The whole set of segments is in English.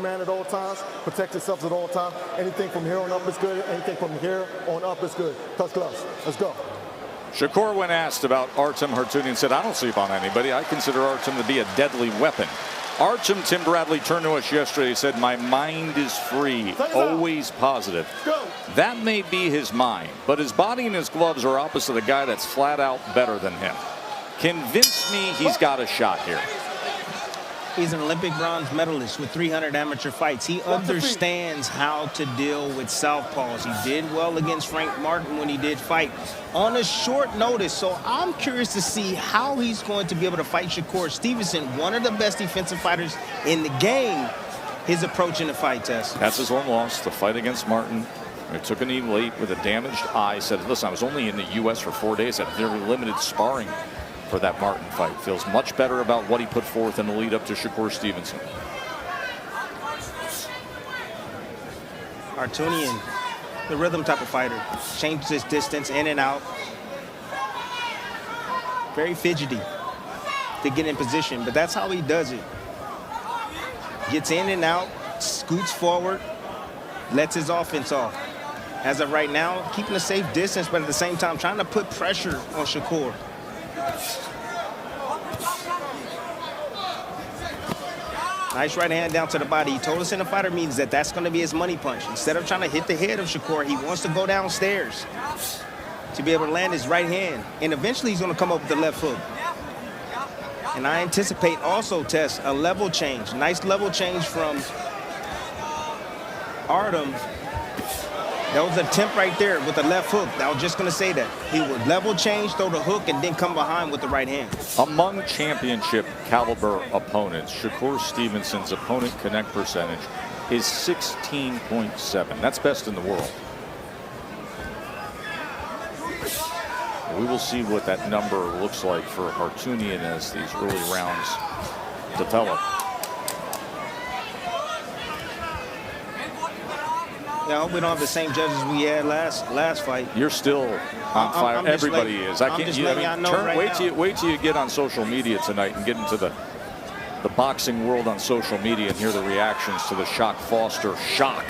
man at all times, protect yourselves at all times. Anything from here on up is good. Anything from here on up is good. Touch gloves. Let's go. Shakur, when asked about Artem Harutyunyan, said, "I don't sleep on anybody. I consider Artem to be a deadly weapon." Artem, Tim Bradley turned to us yesterday and said, "My mind is free, always positive." Go. That may be his mind, but his body and his gloves are opposite a guy that's flat out better than him. Convince me he's got a shot here. He's an Olympic bronze medalist with 300 amateur fights. He understands how to deal with southpaws. He did well against Frank Martin when he did fight on a short notice. So I'm curious to see how he's going to be able to fight Shakur Stevenson, one of the best defensive fighters in the game. His approach in the fight, Tess. That's his one loss, the fight against Martin. He took a knee late with a damaged eye. Said, "Listen, I was only in the U.S. for 4 days. I had very limited sparring for that Martin fight." Feels much better about what he put forth in the lead up to Shakur Stevenson. Harutyunyan, the rhythm type of fighter, changes his distance in and out. Very fidgety to get in position, but that's how he does it. Gets in and out, scoots forward, lets his offense off. As of right now, keeping a safe distance, but at the same time trying to put pressure on Shakur. Nice right hand down to the body. He told us in the fighter meetings that that's going to be his money punch. Instead of trying to hit the head of Shakur, he wants to go downstairs to be able to land his right hand. And eventually he's going to come up with the left hook. And I anticipate also, Tess, a level change. Nice level change from Artem. That was an attempt right there with the left hook. I was just going to say that. He would level change, throw the hook, and then come behind with the right hand. Among championship caliber opponents, Shakur Stevenson's opponent connect percentage is 16.7. That's best in the world. We will see what that number looks like for Harutyunyan as these early rounds develop. Yeah, I hope we don't have the same judges we had last fight. You're still on fire. Everybody is. I can't. Wait till you get on social media tonight and get into the boxing world on social media and hear the reactions to the Shock Foster shock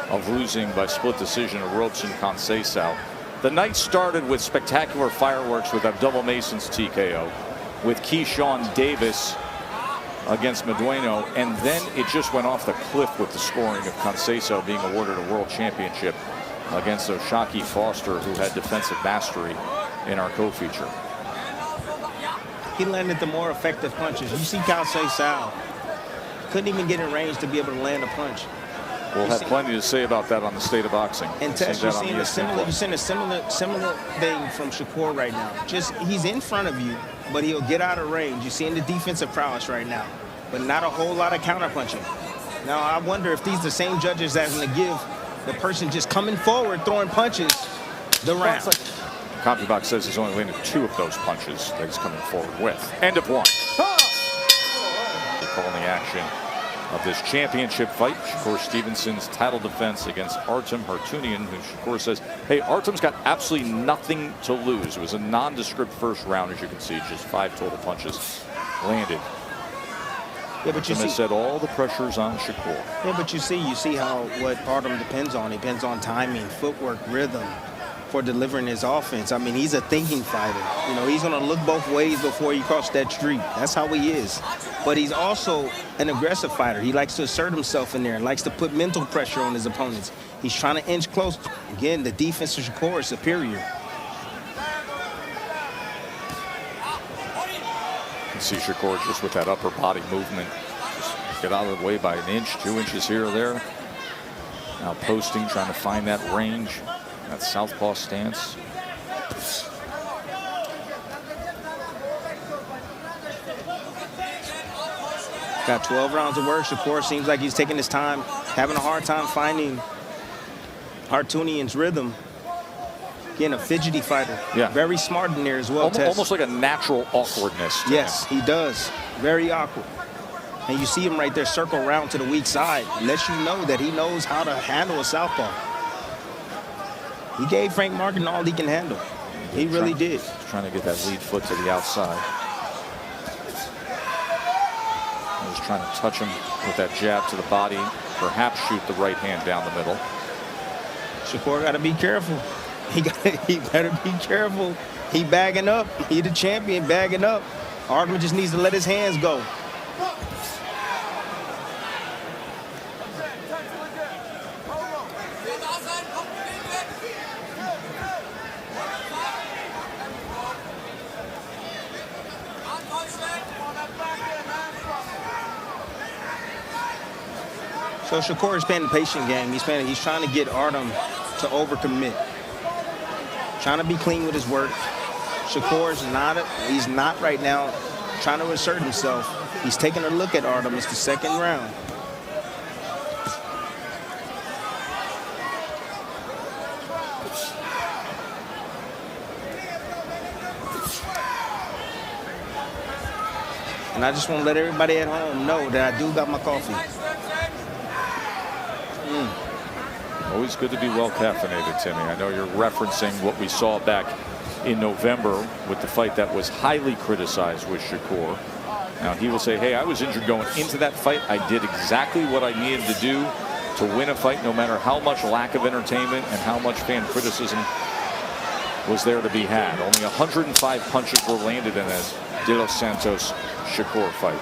of losing by split decision of Robson Conceição. The night started with spectacular fireworks with Abdullah Mason's TKO, with Keyshawn Davis against Medueno, and then it just went off the cliff with the scoring of Conceição being awarded a world championship against Shocky Foster, who had defensive mastery in our co-feature. He landed the more effective punches. You see Conceição couldn't even get in range to be able to land a punch. We'll have plenty to say about that on the State of Boxing. And Tess, you're seeing a similar thing from Shakur right now. Just he's in front of you, but he'll get out of range. You're seeing the defensive prowess right now, but not a whole lot of counter punching. Now I wonder if these are the same judges that are going to give the person just coming forward throwing punches the round. CompuBox says he's only landed 2 of those punches that he's coming forward with. End of 1. Calling the action of this championship fight, Shakur Stevenson's title defense against Artem Harutyunyan, who Shakur says, hey, Artem's got absolutely nothing to lose. It was a nondescript first round, as you can see, just 5 total punches landed. Yeah, but you see, said all the pressure's on Shakur. Yeah, but you see how what Artem depends on. He depends on timing, footwork, rhythm for delivering his offense. I mean, he's a thinking fighter. You know, he's going to look both ways before he crosses that street. That's how he is. But he's also an aggressive fighter. He likes to assert himself in there and likes to put mental pressure on his opponents. He's trying to inch close. Again, the defense of Shakur is superior. You can see Shakur just with that upper body movement. Just get out of the way by 1 inch, 2 inches here or there. Now posting, trying to find that range. That southpaw stance. Got 12 rounds of work. Shakur seems like he's taking his time, having a hard time finding Harutyunyan's rhythm. Again, a fidgety fighter. Yeah. Very smart in there as well. Almost like a natural awkwardness to yes, him. he does. Very awkward. And you see him right there circle around to the weak side. Lets you know that he knows how to handle a southpaw. He gave Frank Martin all he can handle. He really did. Trying to get that lead foot to the outside. There's trying to touch him with that jab to the body, perhaps shoot the right hand down the middle. Shakur got to be careful. He better be careful. He bagging up. He the champion bagging up. Artem just needs to let his hands go. So Shakur is playing the patient game. He's trying to get Artem to overcommit. Trying to be clean with his work. Shakur's he's not right now trying to assert himself. He's taking a look at Artem. It's the second round. And I just want to let everybody at home know that I do got my coffee. Always good to be well caffeinated, Timmy. I know you're referencing what we saw back in November with the fight that was highly criticized with Shakur. Now he will say, hey, I was injured going into that fight. I did exactly what I needed to do to win a fight, no matter how much lack of entertainment and how much fan criticism was there to be had. Only 105 punches were landed in a De Los Santos Shakur fight.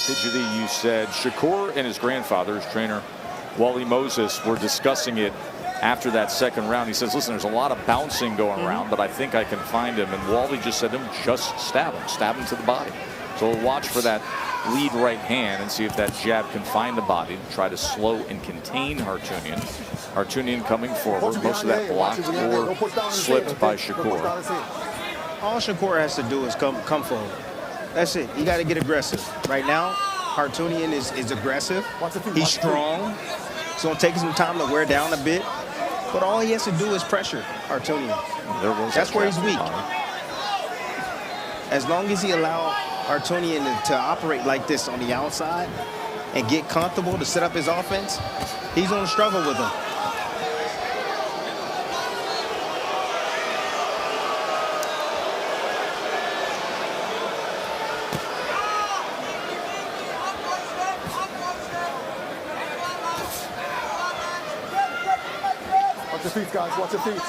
Fidgety, you said Shakur and his grandfather, his trainer Wally Moses, were discussing it after that second round. He says, listen, there's a lot of bouncing going around, but I think I can find him. And Wally just said to him, just stab him to the body. So we'll watch for that lead right hand and see if that jab can find the body to try to slow and contain Harutyunyan. Harutyunyan coming forward, most of that blocked or slipped by Shakur. All Shakur has to do is come forward. That's it. You got to get aggressive. Right now, Harutyunyan is aggressive. He's strong. It's going to take some time to wear down a bit. But all he has to do is pressure Harutyunyan. That's where he's weak. As long as he allows Harutyunyan to operate like this on the outside and get comfortable to set up his offense, he's going to struggle with him. Watch your feet, guys. Watch your feet.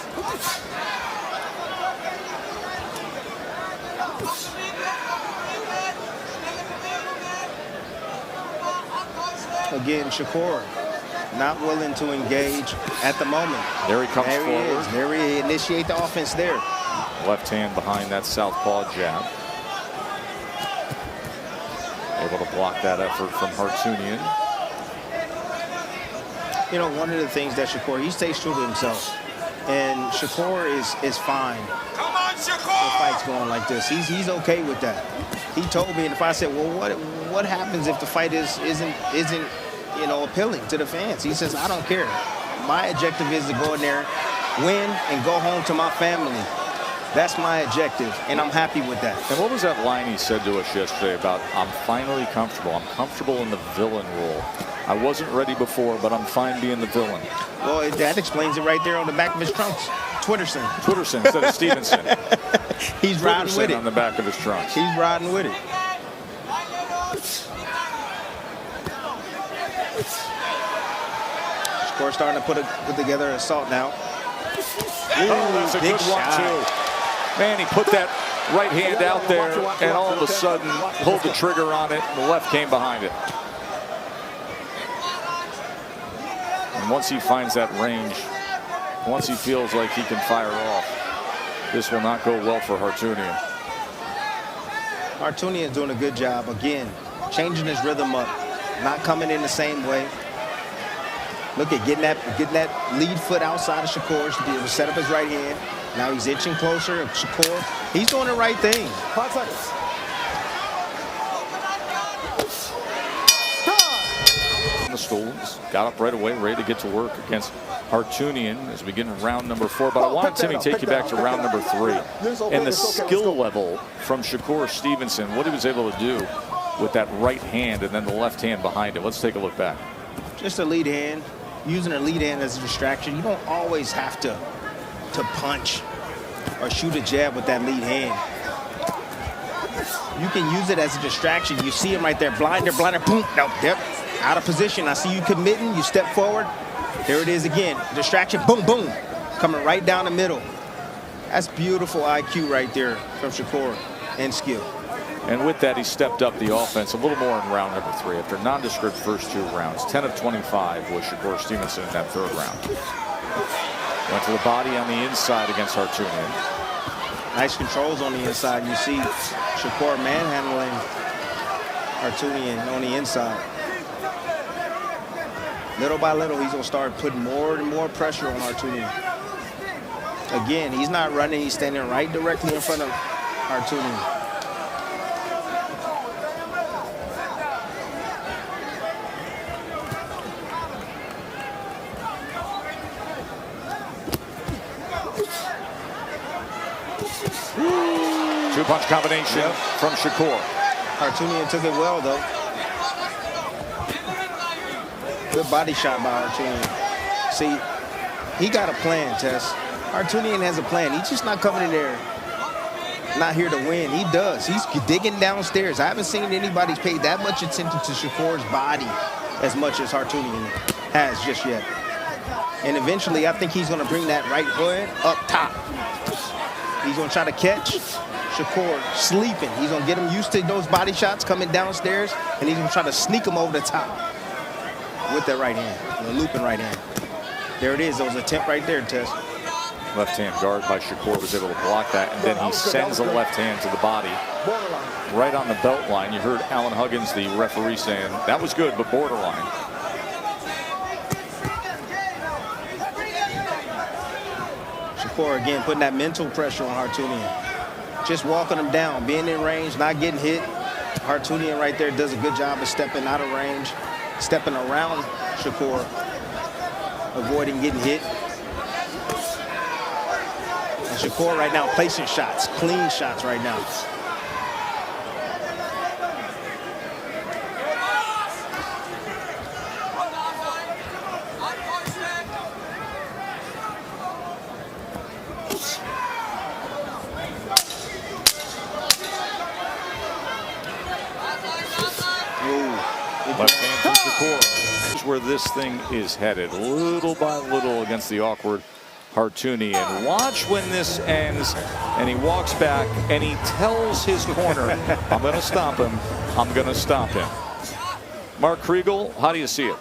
Again, Shakur not willing to engage at the moment. There he comes forward. There he initiate the offense there. Left hand behind that southpaw jab. Able to block that effort from Harutyunyan. You know, one of the things that Shakur, he stays true to himself. And Shakur is fine. Come on, Shakur! The fight's going like this. He's okay with that. He told me, and if I said, well, what happens if the fight isn't you know, appealing to the fans? He says, I don't care. My objective is to go in there, win, and go home to my family. That's my objective, and I'm happy with that. And what was that line he said to us yesterday about, I'm finally comfortable. I'm comfortable in the villain role. I wasn't ready before, but I'm fine being the villain. Well, that explains it right there on the back of his trunks. Twitterson instead of Stevenson. He's riding with it. On the back of his trunks. He's riding with it. Shakur starting to put together an assault now. Oh, that's a good one, too. Man, he put that right hand out there, and all of a sudden pulled the trigger on it, and the left came behind it. And once he finds that range, once he feels like he can fire off, this will not go well for Harutyunyan. Harutyunyan is doing a good job, again, changing his rhythm up, not coming in the same way. Look at getting that lead foot outside of Shakur to be able to set up his right hand. Now he's inching closer. Shakur, he's doing the right thing. 5 seconds. The stool, got up right away, ready to get to work against Harutyunyan as we get in round number 4. But I want Timmy to take you back to round number 3 and the skill level from Shakur Stevenson, what he was able to do with that right hand and then the left hand behind it. Let's take a look back. Just a lead hand, using a lead hand as a distraction. You don't always have to punch or shoot a jab with that lead hand. You can use it as a distraction. You see him right there, blinder, boom, no, yep, out of position. I see you committing, you step forward. There it is again, distraction, boom, boom, coming right down the middle. That's beautiful IQ right there from Shakur and skill. And with that, he stepped up the offense a little more in round number 3 after nondescript first 2 rounds. 10 of 25 was Shakur Stevenson in that 3rd round. Went to the body on the inside against Harutyunyan. Nice controls on the inside. You see Shakur manhandling Harutyunyan on the inside. Little by little, he's going to start putting more and more pressure on Harutyunyan. Again, he's not running. He's standing right directly in front of Harutyunyan. Two-punch combination from Shakur. Harutyunyan took it well, though. Good body shot by Harutyunyan. See, he got a plan, Tess. Harutyunyan has a plan. He's just not coming in there, not here to win. He does. He's digging downstairs. I haven't seen anybody pay that much attention to Shakur's body as much as Harutyunyan has just yet. And eventually, I think he's going to bring that right hood up top. He's going to try to catch Shakur sleeping. He's going to get him used to those body shots coming downstairs, and he's going to try to sneak him over the top with that right hand, the looping right hand. There it is. There was an attempt right there, Tess. Left hand guard by Shakur was able to block that, and then he sends a left hand to the body right on the belt line. You heard Alan Huggins, the referee, saying that was good, but borderline. Shakur again putting that mental pressure on Harutyunyan. Just walking him down, being in range, not getting hit. Harutyunyan right there does a good job of stepping out of range, stepping around Shakur, avoiding getting hit. And Shakur right now placing shots, clean shots right now. Left hand from Shakur. Here's where this thing is headed, little by little against the awkward Harutyunyan. Watch when this ends, and he walks back, and he tells his corner, I'm going to stop him. I'm going to stop him. Mark Kriegel, how do you see it?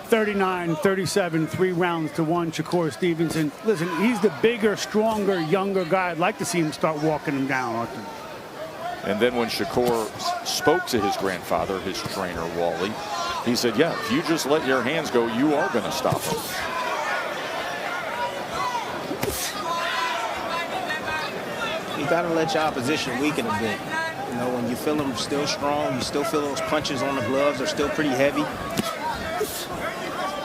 39-37, 3 rounds to 1, Shakur Stevenson. Listen, he's the bigger, stronger, younger guy. I'd like to see him start walking him down, Artem. And then when Shakur spoke to his grandfather, his trainer, Wally, he said, yeah, if you just let your hands go, you are going to stop him. You got to let your opposition weaken a bit. You know, when you feel them still strong, you still feel those punches on the gloves are still pretty heavy.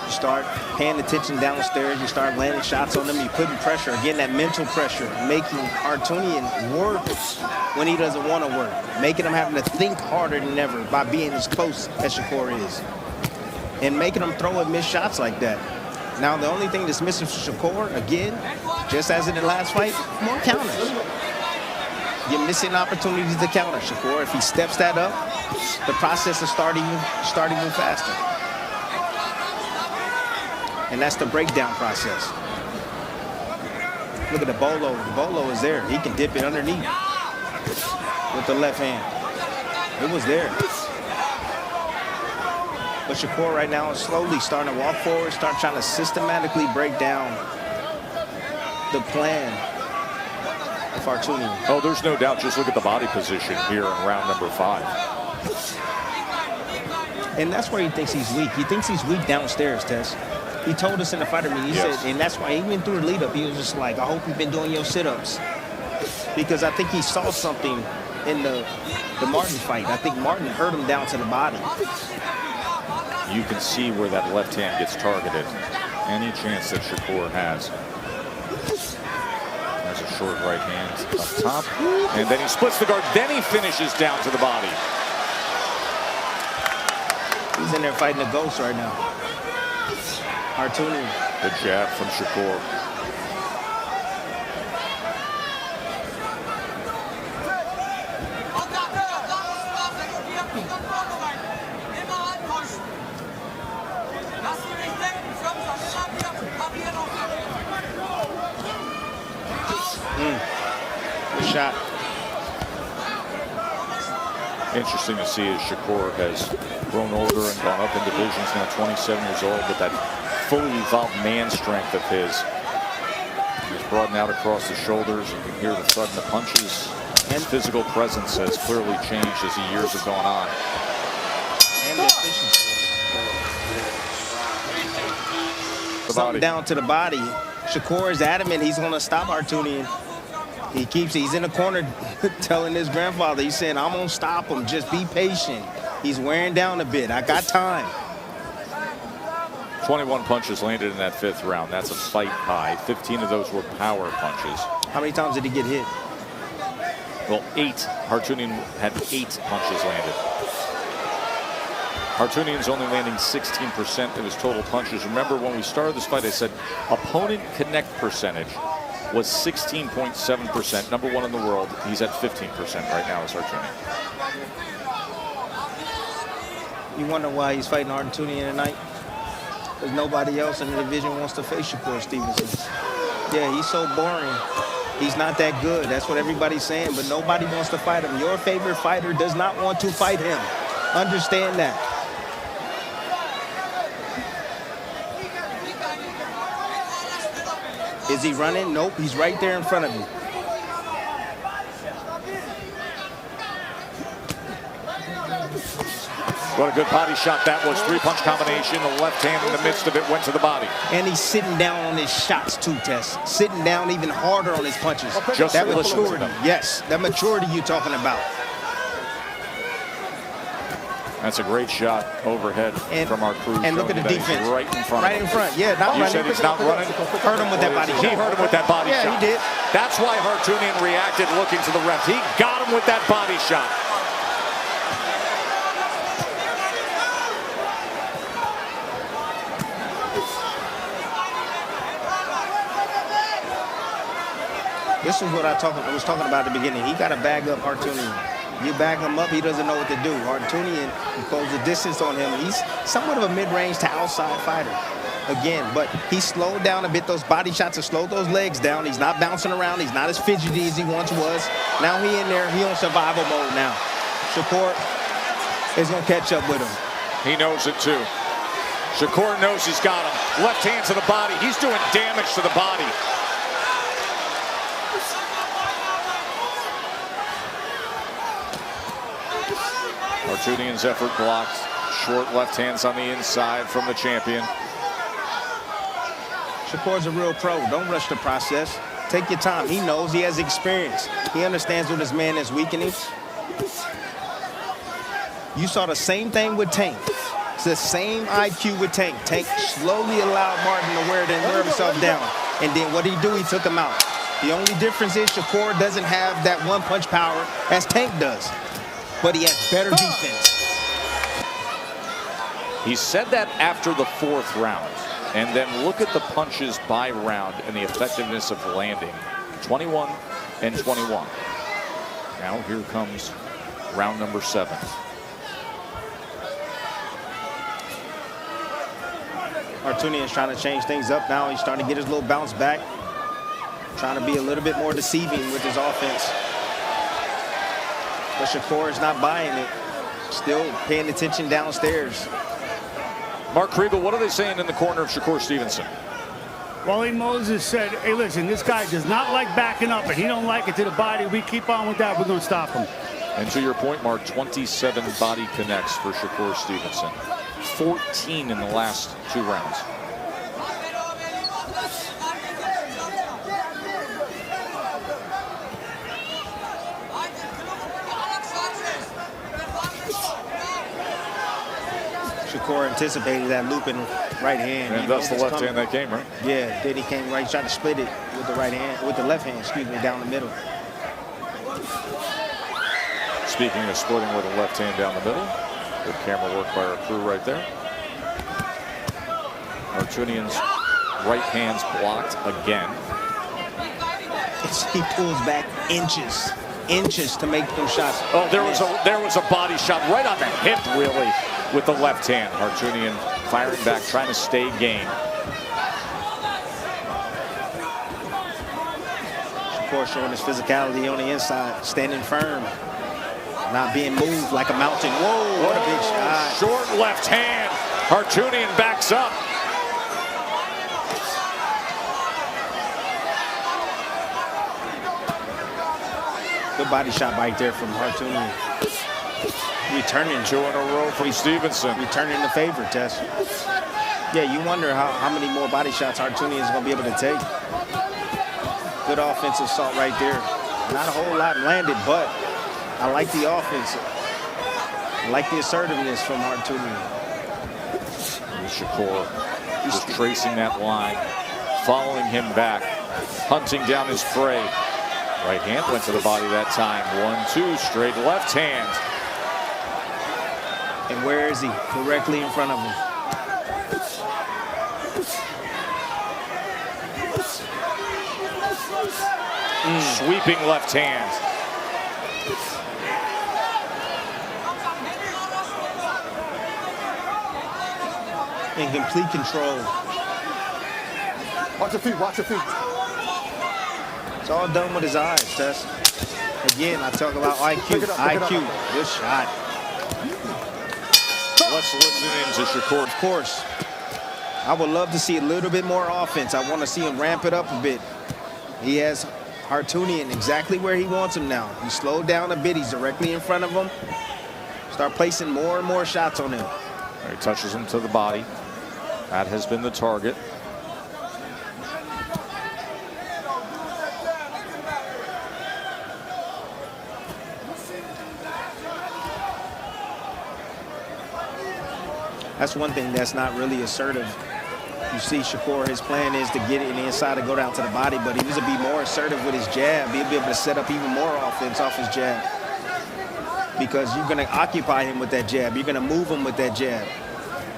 You start paying attention downstairs, you start landing shots on them, you're putting pressure, again, that mental pressure, making Harutyunyan work when he doesn't want to work, making him having to think harder than ever by being as close as Shakur is, and making him throw and miss shots like that. Now, the only thing that's missing for Shakur, again, just as in the last fight, more counters. You're missing opportunities to counter Shakur. If he steps that up, the process will start even faster. And that's the breakdown process. Look at the bolo. The bolo is there. He can dip it underneath with the left hand. It was there. But Shakur right now is slowly starting to walk forward, start trying to systematically break down the plan of Harutyunyan. Oh, there's no doubt. Just look at the body position here in round number 5. And that's where he thinks he's weak. He thinks he's weak downstairs, Tess. He told us in the fighter meeting, he said, and that's why even through the lead up, he was just like, I hope you've been doing your sit-ups. Because I think he saw something in the Martin fight. I think Martin hurt him down to the body. You can see where that left hand gets targeted. Any chance that Shakur has. There's a short right hand up top. And then he splits the guard. Then he finishes down to the body. He's in there fighting a ghost right now. Harutyunyan. Good jab from Shakur. shot. Interesting to see as Shakur has grown older and gone up in divisions, now 27 years old, but that fully evolved man strength of his is broadened out across the shoulders. You can hear the thud in the punches. His physical presence has clearly changed as the years have gone on. And the efficiency. Something down to the body. Shakur is adamant he's going to stop Harutyunyan. He's in the corner telling his grandfather, he's saying, I'm going to stop him. Just be patient. He's wearing down a bit. I got time. 21 punches landed in that 5th round. That's a fight high. 15 of those were power punches. How many times did he get hit? Well, 8. Harutyunyan had 8 punches landed. Harutyunyan's only landing 16% of his total punches. Remember when we started this fight, I said opponent connect percentage was 16.7%, #1 in the world. He's at 15% right now as Harutyunyan. You wonder why he's fighting Harutyunyan tonight? Because nobody else in the division wants to face Shakur Stevenson. Yeah, he's so boring. He's not that good. That's what everybody's saying, but nobody wants to fight him. Your favorite fighter does not want to fight him. Understand that. Is he running? Nope, he's right there in front of you. What a good body shot that was. 3-punch combination. The left hand in the midst of it went to the body. And he's sitting down on his shots too, Tess. Sitting down even harder on his punches. Just that maturity. Yes, that maturity you're talking about. That's a great shot overhead from our crew. And look at the defense. Right in front. Right in front. Yeah, not you running. said he's not running? Hurt him with that body shot. He hurt him with that body shot. Yeah, he did. That's why Harutyunyan reacted looking to the ref. He got him with that body shot. This is what I was talking about at the beginning. He got to bag up Harutyunyan. You bag him up, he doesn't know what to do. Harutyunyan, because the distance on him, he's somewhat of a mid-range to outside fighter. Again, but he slowed down a bit. Those body shots have slowed those legs down. He's not bouncing around. He's not as fidgety as he once was. Now he in there. He on survival mode now. Shakur is going to catch up with him. He knows it too. Shakur knows he's got him. Left hand to the body. He's doing damage to the body. Harutyunyan's effort blocked. Short left hands on the inside from the champion. Shakur's a real pro. Don't rush the process. Take your time. He knows, he has experience. He understands what his man is weakening. You saw the same thing with Tank. It's the same IQ with Tank. Tank slowly allowed Martin to wear himself down. And then what did he do? He took him out. The only difference is Shakur doesn't have that one-punch power as Tank does. But he has better defense. He said that after the 4th round. And then look at the punches by round and the effectiveness of landing. 21 and 21. Now here comes round number 7. Harutyunyan's trying to change things up now. He's starting to get his little bounce back. Trying to be a little bit more deceiving with his offense. But Shakur is not buying it. Still paying attention downstairs. Mark Kriegel, what are they saying in the corner of Shakur Stevenson? Wally Moses said, hey, listen, this guy does not like backing up, and he don't like it to the body. We keep on with that. We're going to stop him. And to your point, Mark, 27 body connects for Shakur Stevenson. 14 in the last 2 rounds. Shakur anticipated that looping right hand. And that's the left hand that came, right? Yeah, then he came right, tried to split it with the right hand, with the left hand, excuse me, down the middle. Speaking of splitting with the left hand down the middle, good camera work by our crew right there. Harutyunyan's right hand's blocked again. He pulls back inches to make them shots. Oh, there was a body shot right on the hip, really, with the left hand. Harutyunyan firing back, trying to stay game. Shakur showing his physicality on the inside, standing firm, not being moved like a mountain. Whoa, what a big shot. Short left hand. Harutyunyan backs up. Good body shot right there from Harutyunyan. Returning. 2 in a row from Stevenson. Returning the favor, Tess. Yeah, you wonder how many more body shots Harutyunyan is going to be able to take. Good offensive assault right there. Not a whole lot landed, but I like the offense. I like the assertiveness from Harutyunyan. Shakur just tracing that line, following him back, hunting down his prey. Right hand went to the body that time. 1-2, straight left hand. And where is he? Directly in front of him. Sweeping left hand. In complete control. Watch your feet, watch your feet. It's all done with his eyes, Tess. Again, I talk about IQ. IQ. Good shot. Let's listen in to Shakur. Of course. I would love to see a little bit more offense. I want to see him ramp it up a bit. He has Harutyunyan exactly where he wants him now. He slowed down a bit. He's directly in front of him. Start placing more and more shots on him. He touches him to the body. That has been the target. That's one thing that's not really assertive. You see Shakur, his plan is to get it in the inside and go down to the body, but he needs to be more assertive with his jab. He'll be able to set up even more offense off his jab. Because you're going to occupy him with that jab. You're going to move him with that jab.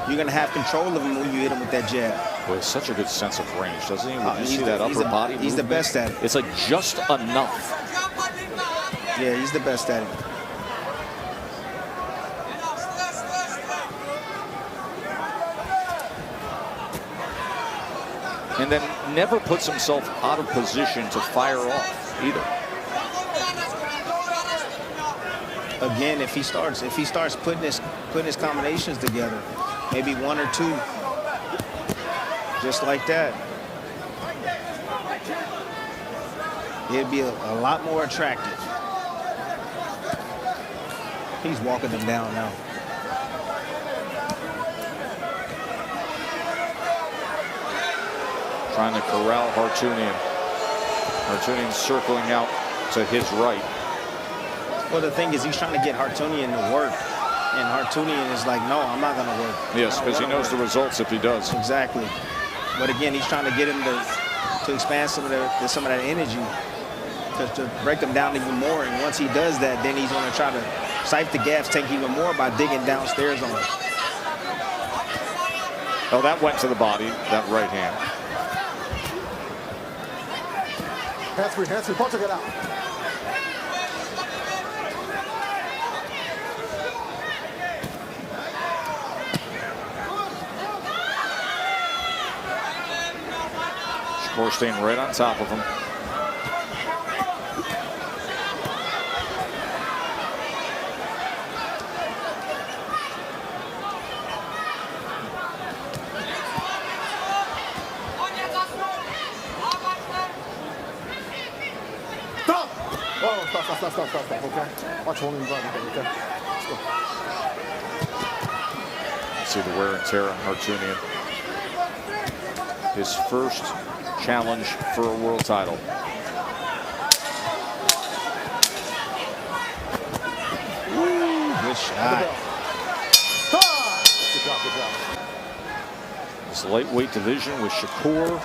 You're going to have control of him when you hit him with that jab. Boy, it's such a good sense of range, doesn't he? When you see that upper body He's the best at it. It's like just enough. Yeah, he's the best at it. And then never puts himself out of position to fire off either. Again, if he starts putting his combinations together, maybe 1 or 2, just like that, it'd be a lot more attractive. He's walking them down now. Trying to corral Harutyunyan. Harutyunyan circling out to his right. Well, the thing is, he's trying to get Harutyunyan to work. And Harutyunyan is like, no, I'm not going to work. Yes, because he knows the results if he does. Exactly. But again, he's trying to get him to expand some of that energy, to break them down even more. And once he does that, then he's going to try to siphon the gas tank even more by digging downstairs on him. Oh, that went to the body, that right hand. Hands free, punch it out. Shakur staying right on top of him. Stop, okay? Watch holding him right, okay? Let's go. See the wear and tear on Harutyunyan. His first challenge for a world title. Good shot. Good job. This lightweight division with Shakur,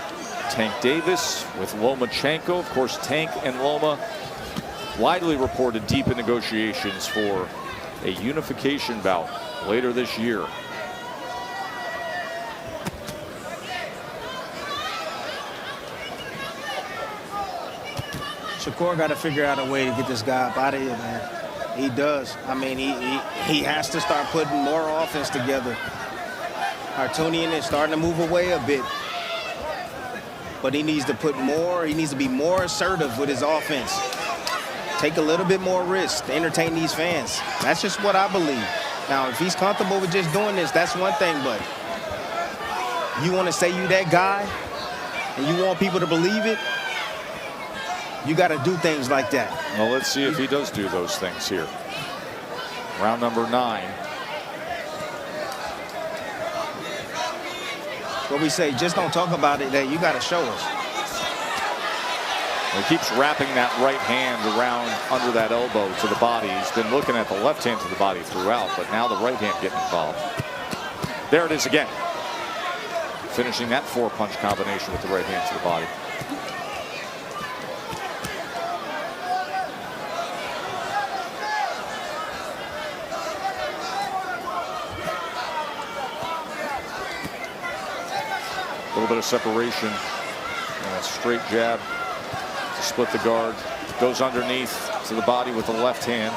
Tank Davis, with Lomachenko. Of course, Tank and Loma widely reported deep in negotiations for a unification bout later this year. Shakur got to figure out a way to get this guy up out of here, man. He does. I mean, he has to start putting more offense together. Harutyunyan is starting to move away a bit. but he needs to put more. He needs to be more assertive with his offense. Take a little bit more risk to entertain these fans. That's just what I believe. Now, if he's comfortable with just doing this, that's one thing, but you want to say you that guy and you want people to believe it, you got to do things like that. Well, let's see if he does do those things here. Round number 9. What we say, just don't talk about it, that you got to show us. He keeps wrapping that right hand around under that elbow to the body. He's been looking at the left hand to the body throughout, but now the right hand getting involved. There it is again. Finishing that 4-punch combination with the right hand to the body. A little bit of separation and a straight jab to split the guard. Goes underneath to the body with the left hand.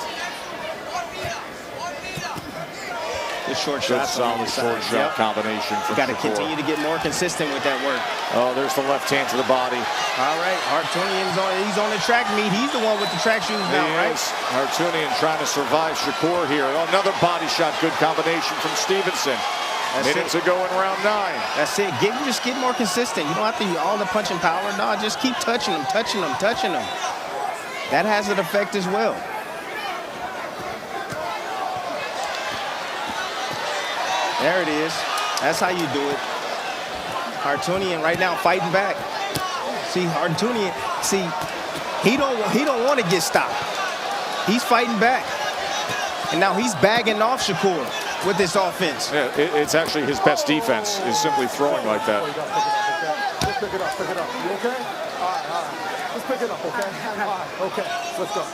The short shot, solid short shot combination. You got to continue to get more consistent with that work. Oh, there's the left hand to the body. All right, Harutyunyan's he's on the track meet. He's the one with the track shoes now, right? Harutyunyan trying to survive Shakur here. Another body shot, good combination from Stevenson. Minutes ago in round 9. That's it. Just get more consistent. You don't have to use all the punching power. No, just keep touching them, touching them, touching them. That has an effect as well. There it is. That's how you do it. Harutyunyan right now fighting back. See, Harutyunyan, he don't want to get stopped. He's fighting back. And now he's bagging off Shakur with this offense. Yeah, it's actually his best defense is simply throwing like that. Just pick it up, pick it up. You okay? All right. Just pick it up, okay? All right, okay, let's go.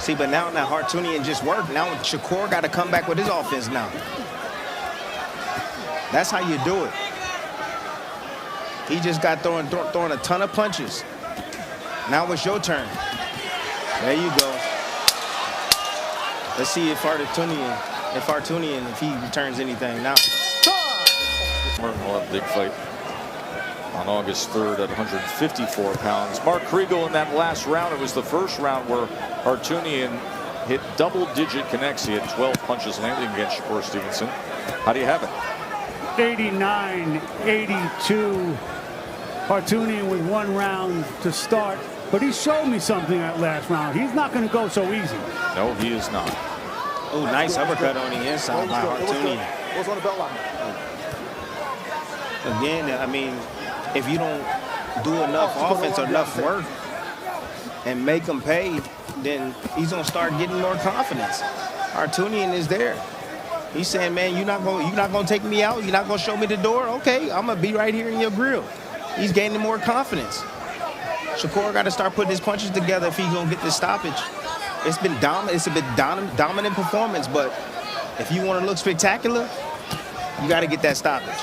See, but now Harutyunyan just worked. Now Shakur got to come back with his offense now. That's how you do it. He just got throwing a ton of punches. Now it's your turn. There you go. Let's see if Harutyunyan, if he returns anything now. Martin will have a big fight on August 3rd at 154 pounds. Mark Kriegel in that last round. It was the first round where Harutyunyan hit double-digit connects. He had 12 punches landing against Shakur Stevenson. How do you have it? 89-82. Harutyunyan with 1 round to start. But he showed me something that last round. He's not going to go so easy. No, he is not. Oh, nice uppercut on the inside by Harutyunyan. What's on the belt line? Again, I mean, if you don't do enough offense or enough work and make him pay, then he's going to start getting more confidence. Harutyunyan is there. He's saying, man, you're not going to take me out? You're not going to show me the door? Okay, I'm going to be right here in your grill. He's gaining more confidence. Shakur got to start putting his punches together if he's going to get this stoppage. It's been dominant performance, but if you want to look spectacular, you got to get that stoppage.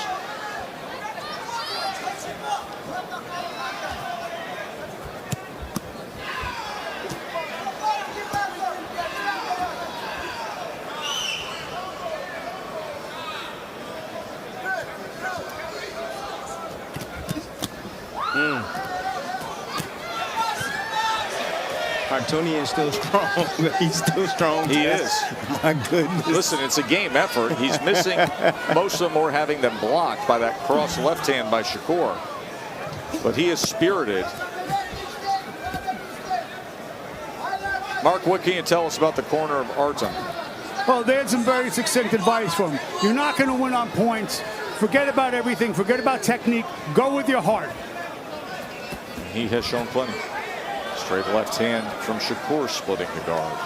Harutyunyan is still strong. He's still strong. He is. My goodness. Listen, it's a game effort. He's missing most of them, or having them blocked by that cross left hand by Shakur. But he is spirited. Mark, what can you tell us about the corner of Artem? Well, they had some very succinct advice from him. You're not going to win on points. Forget about everything. Forget about technique. Go with your heart. He has shown plenty. Straight left hand from Shakur splitting the guard.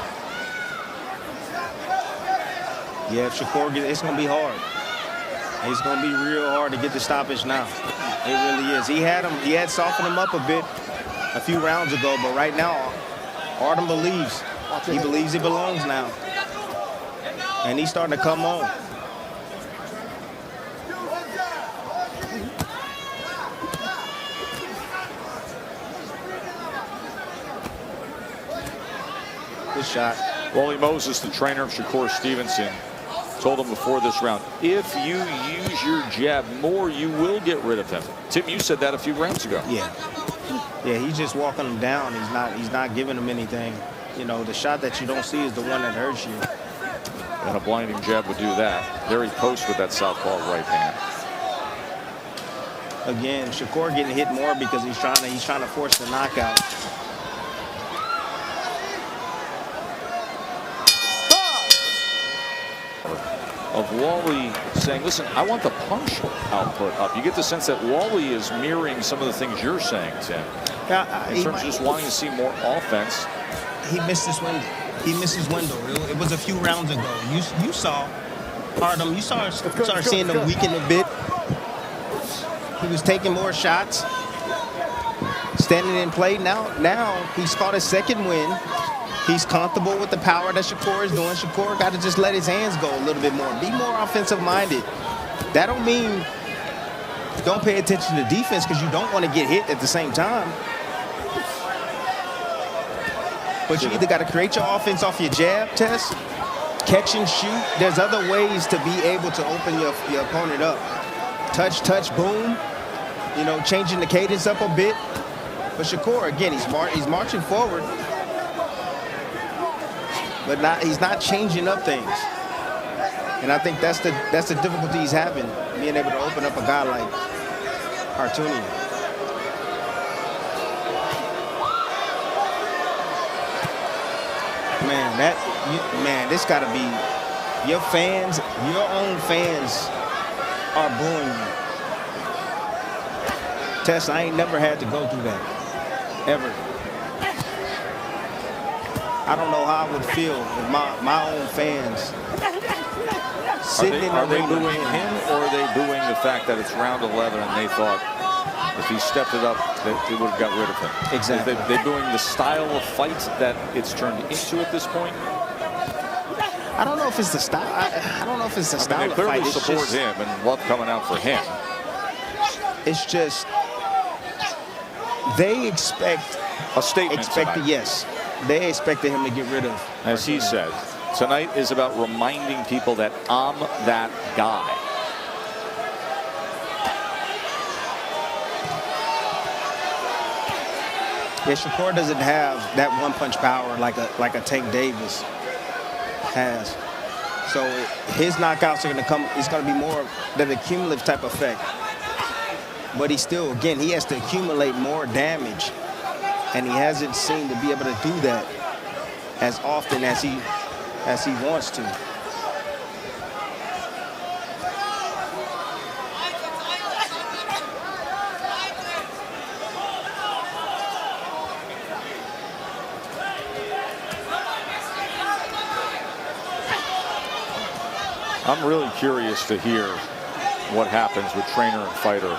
Yeah, if Shakur gets, it's going to be hard. It's going to be real hard to get the stoppage now. It really is. He had softened him up a bit a few rounds ago, but right now, Artem believes. He believes he belongs now. And he's starting to come on. Good shot. Wally Moses, the trainer of Shakur Stevenson, told him before this round, if you use your jab more, you will get rid of him. Tim, you said that a few rounds ago. Yeah, he's just walking him down. He's not giving him anything. You know, the shot that you don't see is the one that hurts you. And a blinding jab would do that. There he posts with that southpaw right hand. Again, Shakur getting hit more because he's trying to force the knockout. Of Wally saying, listen, I want the punch output up. You get the sense that Wally is mirroring some of the things you're saying, Tim. In terms of just wanting to see more offense. He missed his window. He missed his window. It was a few rounds ago. You saw Artem. You started seeing him weaken a bit. He was taking more shots, standing in play. Now he's caught his second win. He's comfortable with the power that Shakur is doing. Shakur got to just let his hands go a little bit more. Be more offensive-minded. That don't mean don't pay attention to defense because you don't want to get hit at the same time. But you either got to create your offense off your jab test, catch and shoot. There's other ways to be able to open your opponent up. Touch, touch, boom. You know, changing the cadence up a bit. But Shakur, again, he's marching forward. But he's not changing up things. And I think that's the difficulty he's having, being able to open up a guy like Harutyunyan. Man, this got to be your fans, your own fans are booing you. Tess, I ain't never had to go through that, ever. I don't know how I would feel if my own fans sitting in the ring. Are they booing him, or are they booing the fact that it's round 11 and they thought if he stepped it up, they would have got rid of him? Exactly. They're booing the style of fight that it's turned into at this point? I don't know if it's the style. I don't know if it's the style of fight. They clearly support him and love coming out for him. It's just they expect a statement tonight. Yes. They expected him to get rid of. As he said, tonight is about reminding people that I'm that guy. Yeah, Shakur doesn't have that one-punch power like a Tank Davis has. So his knockouts are going to come. It's going to be more than a cumulative type effect. But he still, again, he has to accumulate more damage. And he hasn't seemed to be able to do that as often as he wants to. I'm really curious to hear what happens with trainer and fighter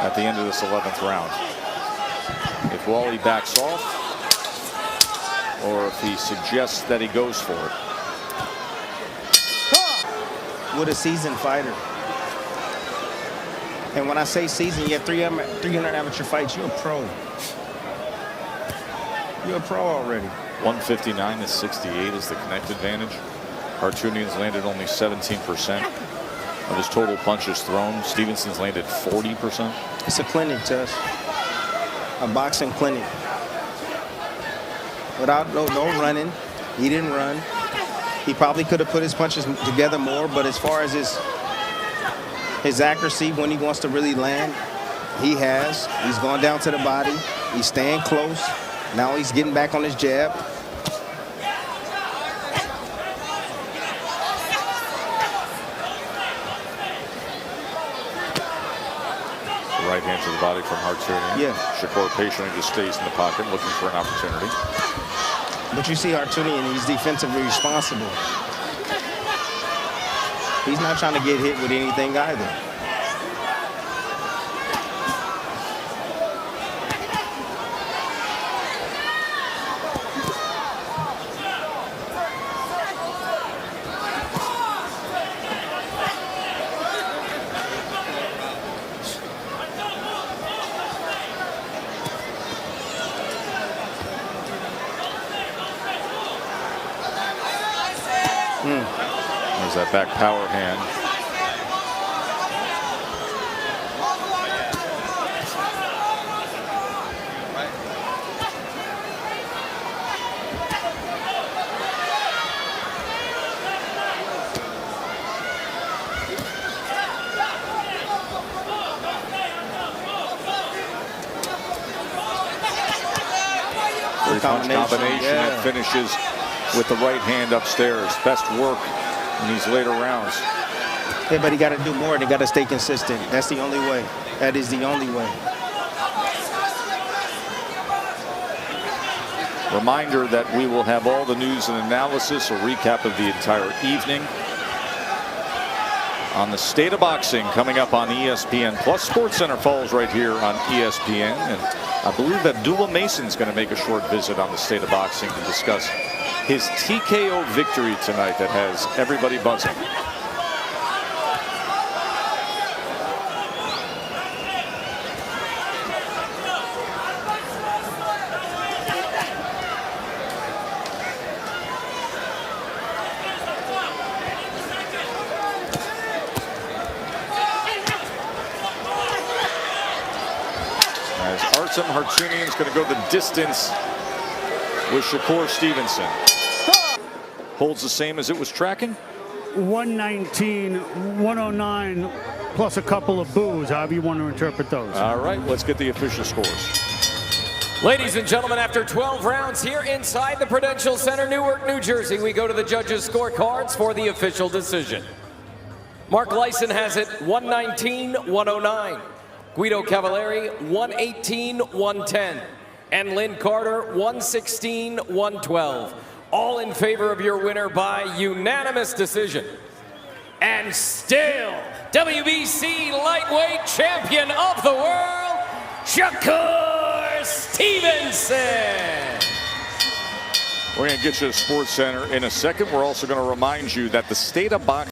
at the end of this 11th round. If Wally backs off, or if he suggests that he goes for it. With a seasoned fighter. And when I say seasoned, you have 300 amateur fights. You're a pro. You're a pro already. 159 to 68 is the connect advantage. Harutyunyan's landed only 17% of his total punches thrown. Stevenson's landed 40%. It's a clinic test. A boxing clinic. Without no running. He didn't run. He probably could have put his punches together more, but as far as his accuracy when he wants to really land, he has. He's gone down to the body. He's staying close. Now he's getting back on his jab. Right hand to the body from Harutyunyan. Yeah. Shakur patiently just stays in the pocket looking for an opportunity. But you see Harutyunyan, he's defensively responsible. He's not trying to get hit with anything either. There's that back power hand. Punch combination that finishes with the right hand upstairs. Best work in these later rounds. Yeah, but he got to do more. They got to stay consistent. That's the only way. That is the only way. Reminder that we will have all the news and analysis, a recap of the entire evening on the State of Boxing coming up on ESPN. Plus SportsCenter falls right here on ESPN. And I believe that Abdullah Mason's going to make a short visit on the State of Boxing to discuss his TKO victory tonight that has everybody buzzing. Artem Harutyunyan is going to go the distance with Shakur Stevenson. Holds the same as it was tracking. 119, 109, plus a couple of boos, however you want to interpret those. All right, let's get the official scores. Ladies and gentlemen, after 12 rounds here inside the Prudential Center, Newark, New Jersey, we go to the judges' scorecards for the official decision. Mark Lyson has it 119-109. Guido Cavalieri, 118-110. And Lynn Carter, 116-112. All in favor of your winner by unanimous decision. And still, WBC lightweight champion of the world, Shakur Stevenson. We're going to get you to SportsCenter in a second. We're also going to remind you that the State of Boxing